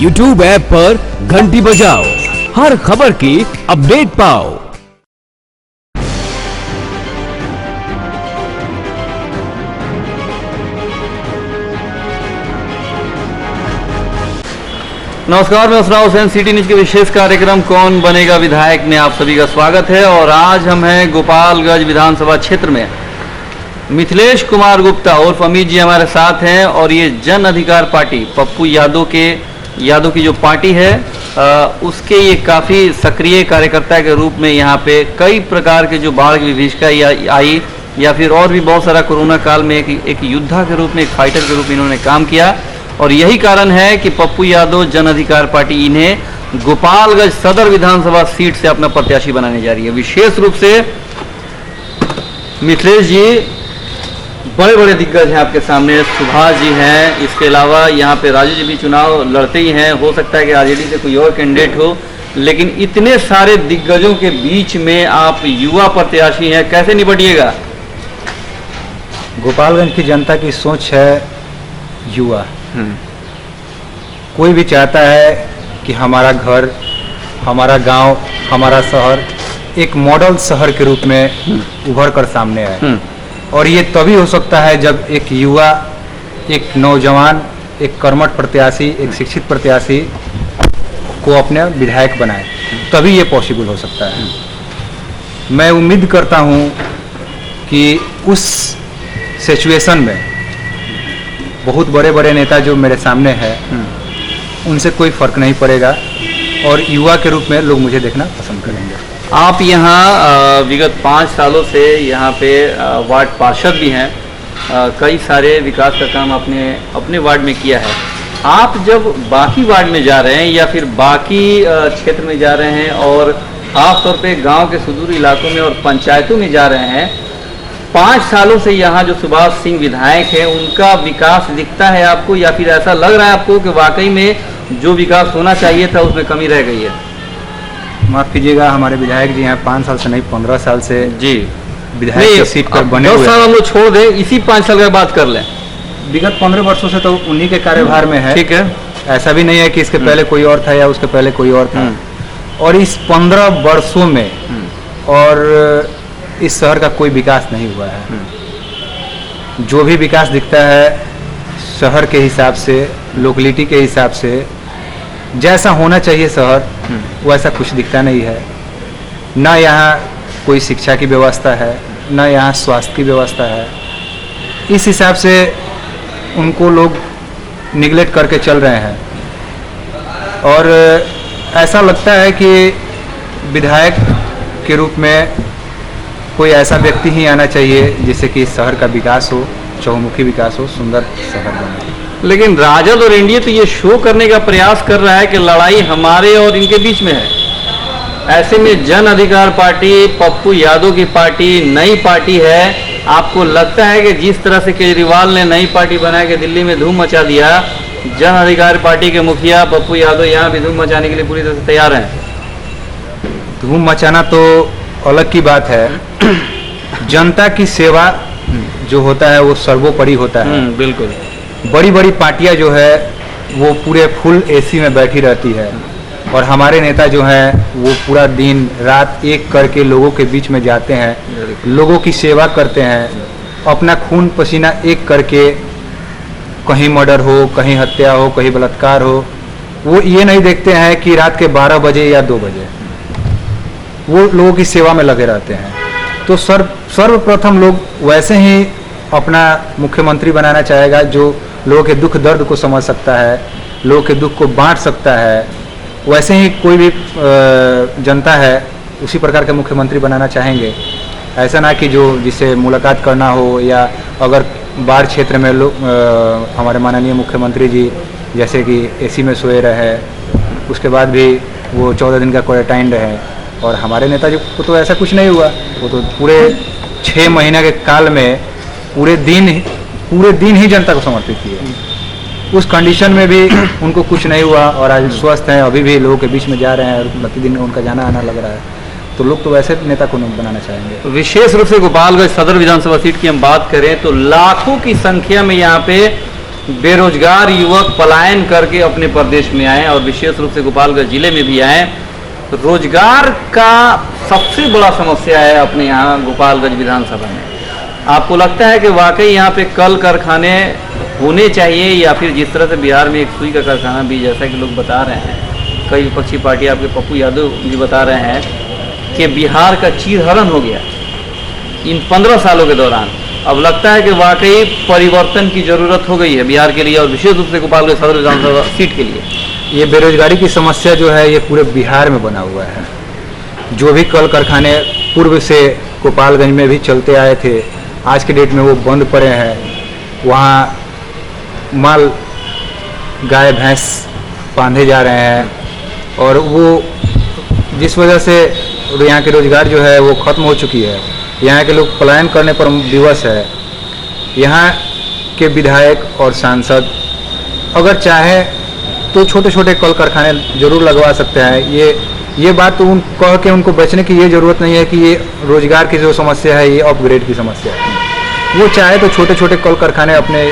YouTube app पर घंटी बजाओ, हर खबर की अपडेट पाओ। नमस्कार, मैं उसरा हुसैन। सिटी न्यूज के विशेष कार्यक्रम कौन बनेगा विधायक में आप सभी का स्वागत है। और आज हम हैं गोपालगंज विधानसभा क्षेत्र में। मिथिलेश कुमार गुप्ता और अमित जी हमारे साथ हैं और ये जन अधिकार पार्टी पप्पू यादव की जो पार्टी है उसके ये काफ़ी सक्रिय कार्यकर्ता के रूप में यहाँ पे कई प्रकार के जो बाढ़ की विभीषिका आई या फिर और भी बहुत सारा कोरोना काल में एक योद्धा के रूप में, एक फाइटर के रूप में इन्होंने काम किया। और यही कारण है कि पप्पू यादव जन अधिकार पार्टी इन्हें गोपालगंज सदर विधानसभा सीट से अपना प्रत्याशी बनाने जा रही है। विशेष रूप से मिथिलेश जी बड़े बड़े दिग्गज हैं आपके सामने, सुभाष जी हैं, इसके अलावा यहाँ पे राजू जी भी चुनाव लड़ते ही हैं। हो सकता है कि आरजेडी से कोई और कैंडिडेट हो, लेकिन इतने सारे दिग्गजों के बीच में आप युवा प्रत्याशी हैं, कैसे निपटिएगा? गोपालगंज की जनता की सोच है युवा। कोई भी चाहता है कि हमारा घर, हमारा गांव, हमारा शहर एक मॉडल शहर के रूप में उभर कर सामने आए। और ये तभी हो सकता है जब एक युवा, एक नौजवान, एक कर्मठ प्रत्याशी, एक शिक्षित प्रत्याशी को अपने विधायक बनाए, तभी ये पॉसिबल हो सकता है। मैं उम्मीद करता हूँ कि उस सिचुएशन में बहुत बड़े बड़े नेता जो मेरे सामने हैं उनसे कोई फर्क नहीं पड़ेगा और युवा के रूप में लोग मुझे देखना पसंद करेंगे। आप यहाँ विगत 5 सालों से यहाँ पे वार्ड पार्षद भी हैं, कई सारे विकास का काम आपने अपने वार्ड में किया है। आप जब बाकी वार्ड में जा रहे हैं या फिर बाकी क्षेत्र में जा रहे हैं और खासतौर पे गांव के सुदूर इलाकों में और पंचायतों में जा रहे हैं, 5 सालों से यहाँ जो सुभाष सिंह विधायक है उनका विकास दिखता है आपको या फिर ऐसा लग रहा है आपको कि वाकई में जो विकास होना चाहिए था उसमें कमी रह गई है? माफ कीजिएगा, हमारे विधायक जी यहाँ 5 साल से नहीं 15 साल से जी विधायक की सीट पर बने हुए। 10 साल हम लोग छोड़ दें, इसी 5 साल की बात कर लें। विगत 15 वर्षों से तो उन्हीं के कार्यभार में है। ठीक है, ऐसा भी नहीं है कि इसके पहले कोई और था या उसके पहले कोई और था। और इस 15 वर्षों में और इस शहर का कोई विकास नहीं हुआ है। जो भी विकास दिखता है शहर के हिसाब से, लोकेलिटी के हिसाब से, जैसा होना चाहिए शहर वैसा कुछ दिखता नहीं है। ना यहाँ कोई शिक्षा की व्यवस्था है, ना यहाँ स्वास्थ्य की व्यवस्था है। इस हिसाब से उनको लोग निगलेक्ट करके चल रहे हैं और ऐसा लगता है कि विधायक के रूप में कोई ऐसा व्यक्ति ही आना चाहिए जिससे कि शहर का विकास हो, चहुमुखी विकास हो, सुंदर शहर बने। लेकिन राजद और एनडीए तो ये शो करने का प्रयास कर रहा है कि लड़ाई हमारे और इनके बीच में है। ऐसे में जन अधिकार पार्टी, पप्पू यादव की पार्टी नई पार्टी है। आपको लगता है कि जिस तरह से केजरीवाल ने नई पार्टी बना के दिल्ली में धूम मचा दिया, जन अधिकार पार्टी के मुखिया पप्पू यादव यहाँ भी धूम मचाने के लिए पूरी तरह से तैयार हैं? धूम मचाना तो अलग की बात है। जनता की सेवा जो होता है वो सर्वोपरि होता है। बिल्कुल। बड़ी बड़ी पार्टियां जो है वो पूरे फुल एसी में बैठी रहती है और हमारे नेता जो हैं वो पूरा दिन रात एक करके लोगों के बीच में जाते हैं, लोगों की सेवा करते हैं, अपना खून पसीना एक करके, कहीं मर्डर हो, कहीं हत्या हो, कहीं बलात्कार हो, वो ये नहीं देखते हैं कि रात के 12 बजे या 2 बजे, वो लोगों की सेवा में लगे रहते हैं। तो सर्वप्रथम लोग वैसे ही अपना मुख्यमंत्री बनाना चाहेगा जो लोगों के दुख दर्द को समझ सकता है, लोगों के दुख को बांट सकता है। वैसे ही कोई भी जनता है उसी प्रकार के मुख्यमंत्री बनाना चाहेंगे। ऐसा ना कि जो जिससे मुलाकात करना हो, या अगर बाढ़ क्षेत्र में लोग हमारे माननीय मुख्यमंत्री जी जैसे कि एसी में सोए रहे, उसके बाद भी वो 14 दिन का क्वारंटाइन रहे, और हमारे नेताजी को तो ऐसा कुछ नहीं हुआ। वो तो पूरे 6 महीने के काल में पूरे दिन ही जनता को समर्पित किए। उस कंडीशन में भी उनको कुछ नहीं हुआ और आज स्वस्थ हैं, अभी भी लोगों के बीच में जा रहे हैं और प्रतिदिन उनका जाना आना लग रहा है। तो लोग तो वैसे नेता को बनाना चाहेंगे। विशेष रूप से गोपालगंज सदर विधानसभा सीट की हम बात करें तो लाखों की संख्या में यहाँ पे बेरोजगार युवक पलायन करके अपने प्रदेश में आए और विशेष रूप से गोपालगंज जिले में भी आए। रोजगार का सबसे बड़ा समस्या है अपने यहाँ गोपालगंज विधानसभा में। आपको लगता है कि वाकई यहाँ पे कल कारखाने होने चाहिए, या फिर जिस तरह से बिहार में एक सुई का कारखाना भी, जैसा कि लोग बता रहे हैं, कई विपक्षी पार्टी आपके पप्पू यादव भी बता रहे हैं कि बिहार का चीरहरण हो गया इन 15 सालों के दौरान। अब लगता है कि वाकई परिवर्तन की जरूरत हो गई है बिहार के लिए और विशेष रूप से गोपालगंज सदर विधानसभा सीट के लिए। ये बेरोजगारी की समस्या जो है ये पूरे बिहार में बना हुआ है। जो भी कल कारखाने पूर्व से गोपालगंज में भी चलते आए थे, आज के डेट में वो बंद पड़े हैं। वहाँ माल गाय भैंस बांधे जा रहे हैं और वो जिस वजह से यहाँ के रोजगार जो है वो खत्म हो चुकी है। यहाँ के लोग पलायन करने पर विवश है। यहाँ के विधायक और सांसद अगर चाहे तो छोटे छोटे कल कारखाने जरूर लगवा सकते हैं। ये बात तो कह के उनको बचने की ये ज़रूरत नहीं है कि ये रोजगार की जो समस्या है ये अपग्रेड की समस्या है। वो चाहे तो छोटे छोटे कल कारखाने अपने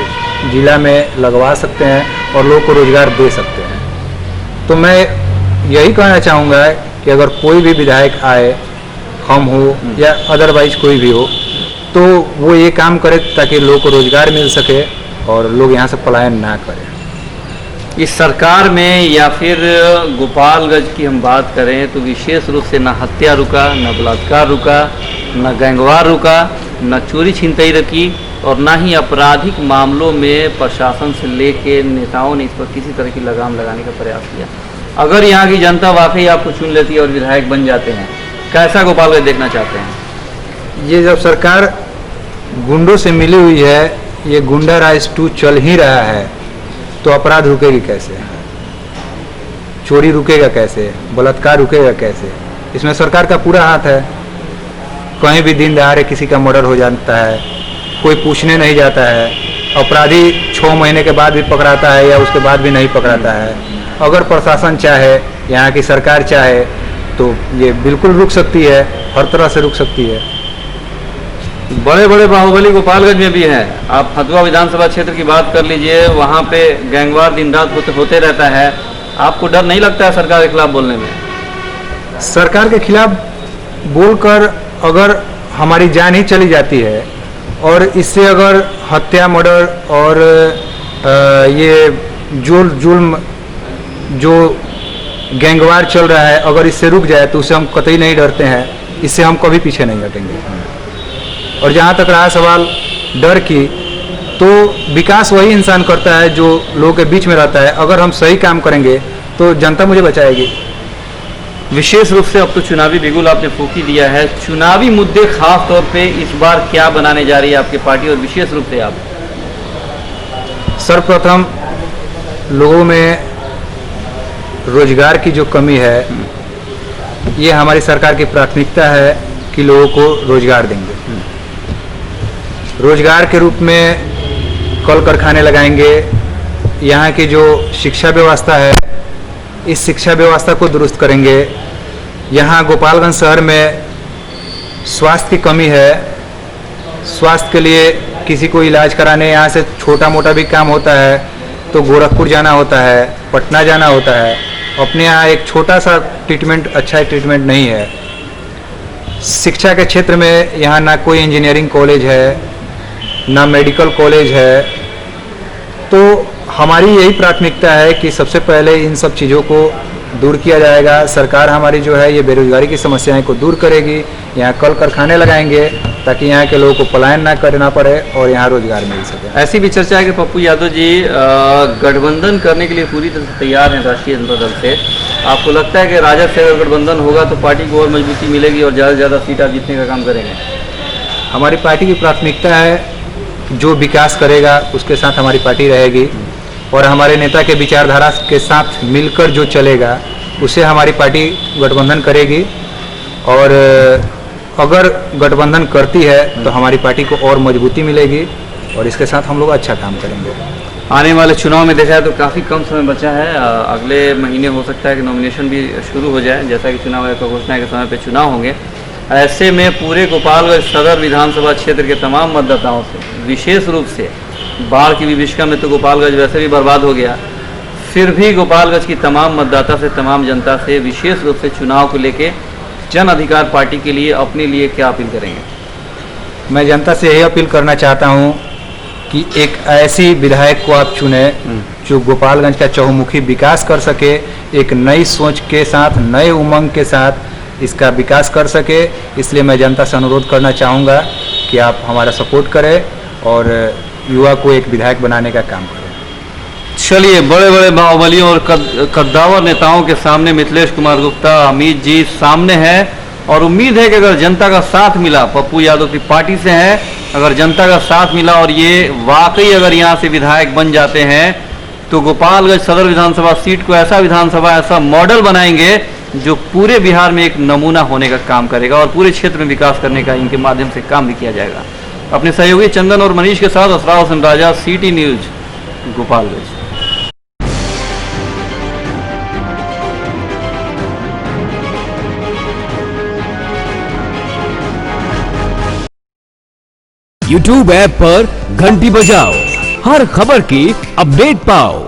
जिला में लगवा सकते हैं और लोगों को रोजगार दे सकते हैं। तो मैं यही कहना चाहूँगा कि अगर कोई भी विधायक आए, हम हो या अदरवाइज कोई भी हो, तो वो ये काम करे ताकि लोगों को रोजगार मिल सके और लोग यहाँ से पलायन ना करें। इस सरकार में या फिर गोपालगंज की हम बात करें तो विशेष रूप से न हत्या रुका, न बलात्कार रुका, न गैंगवार रुका, न चोरी छिनतई रुकी और न ही आपराधिक मामलों में प्रशासन से लेके नेताओं ने इस पर किसी तरह की लगाम लगाने का प्रयास किया। अगर यहाँ की जनता वाकई आपको चुन लेती है और विधायक बन जाते हैं, कैसा गोपालगंज देखना चाहते हैं? ये जब सरकार गुंडों से मिली हुई है, ये गुंडा राज 2 चल ही रहा है, तो अपराध रुकेगी कैसे? चोरी रुकेगा कैसे? बलात्कार रुकेगा कैसे? इसमें सरकार का पूरा हाथ है। कहीं भी दिन दहाड़े किसी का मर्डर हो जाता है, कोई पूछने नहीं जाता है। अपराधी 6 महीने के बाद भी पकड़ाता है या उसके बाद भी नहीं पकड़ाता है। अगर प्रशासन चाहे, यहाँ की सरकार चाहे, तो ये बिल्कुल रुक सकती है, हर तरह से रुक सकती है। बड़े बड़े बाहुबली गोपालगंज में भी हैं। आप हथुआ विधानसभा क्षेत्र की बात कर लीजिए, वहाँ पे गैंगवार दिन रात होते रहता है। आपको डर नहीं लगता है सरकार के खिलाफ बोलने में? सरकार के खिलाफ बोलकर अगर हमारी जान ही चली जाती है और इससे अगर हत्या, मर्डर और ये जुल्म जो गैंगवार चल रहा है, अगर इससे रुक जाए तो उससे हम कतई नहीं डरते हैं। इससे हम कभी पीछे नहीं हटेंगे। और जहाँ तक रहा सवाल डर की, तो विकास वही इंसान करता है जो लोगों के बीच में रहता है। अगर हम सही काम करेंगे तो जनता मुझे बचाएगी। विशेष रूप से अब तो चुनावी बिगुल आपने फूंक ही दिया है। चुनावी मुद्दे खास तौर पे इस बार क्या बनाने जा रही है आपकी पार्टी और विशेष रूप से आप? सर्वप्रथम लोगों में रोजगार की जो कमी है, ये हमारी सरकार की प्राथमिकता है कि लोगों को रोजगार देंगे। रोजगार के रूप में कल कारखाने लगाएंगे। यहाँ की जो शिक्षा व्यवस्था है, इस शिक्षा व्यवस्था को दुरुस्त करेंगे। यहाँ गोपालगंज शहर में स्वास्थ्य की कमी है। स्वास्थ्य के लिए किसी को इलाज कराने यहाँ से छोटा मोटा भी काम होता है तो गोरखपुर जाना होता है, पटना जाना होता है। अपने यहाँ एक छोटा सा ट्रीटमेंट, अच्छा ट्रीटमेंट नहीं है। शिक्षा के क्षेत्र में यहाँ ना कोई इंजीनियरिंग कॉलेज है, ना मेडिकल कॉलेज है। तो हमारी यही प्राथमिकता है कि सबसे पहले इन सब चीज़ों को दूर किया जाएगा। सरकार हमारी जो है ये बेरोजगारी की समस्याएं को दूर करेगी। यहाँ कल कारखाने लगाएंगे ताकि यहाँ के लोगों को पलायन ना करना पड़े और यहाँ रोजगार मिल सके। ऐसी भी चर्चा है कि पप्पू यादव जी गठबंधन करने के लिए पूरी तरह से तैयार हैं राष्ट्रीय जनता दल से। आपको लगता है कि राजद से अगर गठबंधन होगा तो पार्टी को और मजबूती मिलेगी और ज़्यादा से ज़्यादा सीट आप जीतने का काम करेंगे? हमारी पार्टी की प्राथमिकता है जो विकास करेगा उसके साथ हमारी पार्टी रहेगी और हमारे नेता के विचारधारा के साथ मिलकर जो चलेगा उससे हमारी पार्टी गठबंधन करेगी। और अगर गठबंधन करती है तो हमारी पार्टी को और मजबूती मिलेगी और इसके साथ हम लोग अच्छा काम करेंगे। आने वाले चुनाव में देखा है तो काफ़ी कम समय बचा है। अगले महीने हो सकता है कि नॉमिनेशन भी शुरू हो जाए, जैसा कि चुनाव आयोग की घोषणा के समय पे चुनाव होंगे। ऐसे में पूरे गोपालगंज सदर विधानसभा क्षेत्र के तमाम मतदाताओं से विशेष रूप से बाढ़ की विभीषिका में तो गोपालगंज वैसे भी बर्बाद हो गया, फिर भी गोपालगंज की तमाम मतदाता से, तमाम जनता से, विशेष रूप से चुनाव को लेके जन अधिकार पार्टी के लिए अपने लिए क्या अपील करेंगे? मैं जनता से यही अपील करना चाहता हूं कि एक ऐसी विधायक को आप चुने जो गोपालगंज का चहुमुखी विकास कर सके, एक नई सोच के साथ, नए उमंग के साथ इसका विकास कर सके। इसलिए मैं जनता से अनुरोध करना चाहूँगा कि आप हमारा सपोर्ट करें और युवा को एक विधायक बनाने का काम करें। चलिए, बड़े बड़े बाहुबलियों और कद्दावर नेताओं के सामने मिथिलेश कुमार गुप्ता, अमित जी सामने हैं और उम्मीद है कि अगर जनता का साथ मिला, पप्पू यादव की पार्टी से हैं, अगर जनता का साथ मिला और ये वाकई अगर यहाँ से विधायक बन जाते हैं तो गोपालगंज सदर विधानसभा सीट को ऐसा विधानसभा, ऐसा मॉडल बनाएंगे जो पूरे बिहार में एक नमूना होने का काम करेगा और पूरे क्षेत्र में विकास करने का इनके माध्यम से काम भी किया जाएगा। अपने सहयोगी चंदन और मनीष के साथ Asrar Hussain Raja, city news, Gopalganj. YouTube app पर घंटी बजाओ, हर खबर की अपडेट पाओ।